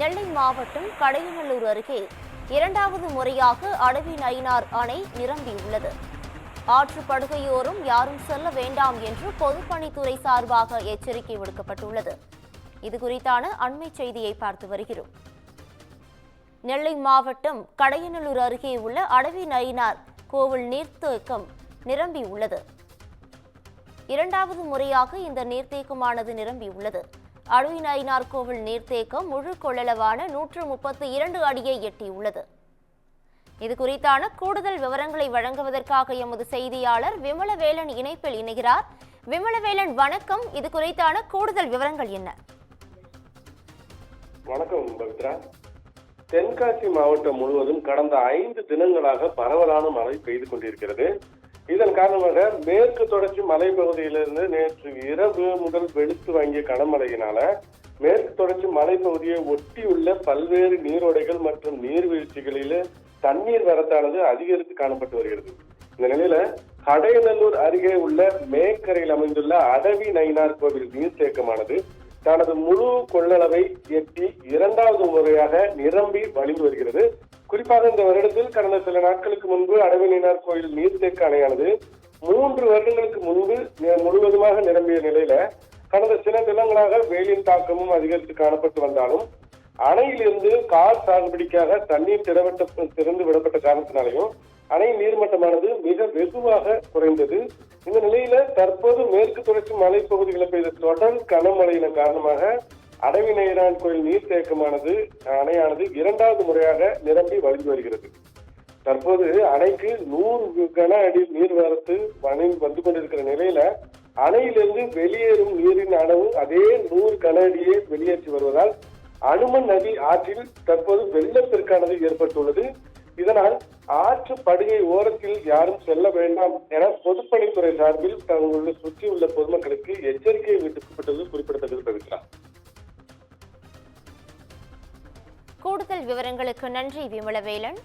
நெல்லை மாவட்டம் கடையநல்லூர் அருகே இரண்டாவது முறையாக அடவி நயினார் அணை நிரம்பியுள்ளது. ஆற்றுப்படுகையோரும் யாரும் செல்ல வேண்டாம் என்று பொதுப்பணித்துறை சார்பாக எச்சரிக்கை விடுக்கப்பட்டுள்ளது. இதுகுறித்தான அண்மை செய்தியை பார்த்து வருகிறோம். நெல்லை மாவட்டம் கடையநல்லூர் அருகே உள்ள அடவி நயினார் கோவில் நீர்த்தேக்கம் நிரம்பியுள்ளது. இரண்டாவது முறையாக இந்த நீர்த்தேக்கமானது நிரம்பியுள்ளது. அடவி நயினார் கோவில் நீர்த்தேக்கம் முழு கொள்ளளவான 132 அடியை எட்டியுள்ளது. இது குறித்தான கூடுதல் விவரங்களை வழங்குவதற்காக எமது செய்தியாளர் விமலவேலன் இணைப்பில் இணைகிறார். விமலவேலன், வணக்கம். இது குறித்தான கூடுதல் விவரங்கள் என்ன? வணக்கம் பவித்ரா. தென்காசி மாவட்டம் முழுவதும் கடந்த 5 தினங்களாக பரவலான மழை பெய்து கொண்டிருக்கிறது. இதன் காரணமாக மேற்கு தொடர்ச்சி மலைப்பகுதியிலிருந்து நேற்று இரவு முதல் வெளுத்து வாங்கிய கனமழையினால மேற்கு தொடர்ச்சி மலைப்பகுதியை ஒட்டியுள்ள பல்வேறு நீரோடைகள் மற்றும் நீர்வீழ்ச்சிகளில் தண்ணீர் வரத்தானது அதிகரித்து காணப்பட்டு வருகிறது. இந்த நிலையில கடையநல்லூர் அருகே உள்ள மேற்கரையில் அமைந்துள்ள அடவி நயினார் கோவில் நீர்த்தேக்கமானது தனது முழு கொள்ளளவை எட்டி இரண்டாவது முறையாக நிரம்பி வழிந்து வருகிறது. குறிப்பாக இந்த வருடத்தில் கடந்த சில நாட்களுக்கு முன்பு அடவி நயினார் கோயில் நீர்த்தேக்க அணையானது 3 வருடங்களுக்கு முன்பு முழுவதுமாக நிரம்பிய நிலையில கடந்த சில தினங்களாக வெயிலின் தாக்கமும் அதிகரித்து காணப்பட்டு வந்தாலும் அணையிலிருந்து கார் சாகுபடிக்காக தண்ணீர் திறந்து விடப்பட்ட காரணத்தினாலையும் அணை நீர்மட்டமானது மிக வெகுவாக குறைந்தது. இந்த நிலையில தற்போது மேற்கு தொடர்ச்சி மலைப்பகுதிகளில் பெய்த தொடர் கனமழையின் காரணமாக அடவி நயினார் கோயில் நீர்த்தேக்கமானது அணையானது இரண்டாவது முறையாக நிரம்பி வழிந்து வருகிறது. தற்போது அணைக்கு 100 கன அடி நீர்வரத்து வந்து கொண்டிருக்கிற நிலையில அணையிலிருந்து வெளியேறும் நீரின் அளவு அதே 100 கன அடியே வெளியேற்றி வருவதால் அனுமன் நதி ஆற்றில் தற்போது வெள்ளப்பெருக்கானது ஏற்பட்டுள்ளது. இதனால் ஆற்று படுகை ஓரத்தில் யாரும் செல்ல வேண்டாம் என பொதுப்பணித்துறை சார்பில் தங்களுடைய சுற்றியுள்ள பொதுமக்களுக்கு எச்சரிக்கை விடுக்கப்பட்டது குறிப்பிடத்தக்கது. பவித்ரா, கூடுதல் விவரங்களுக்கு நன்றி விமலவேலன்.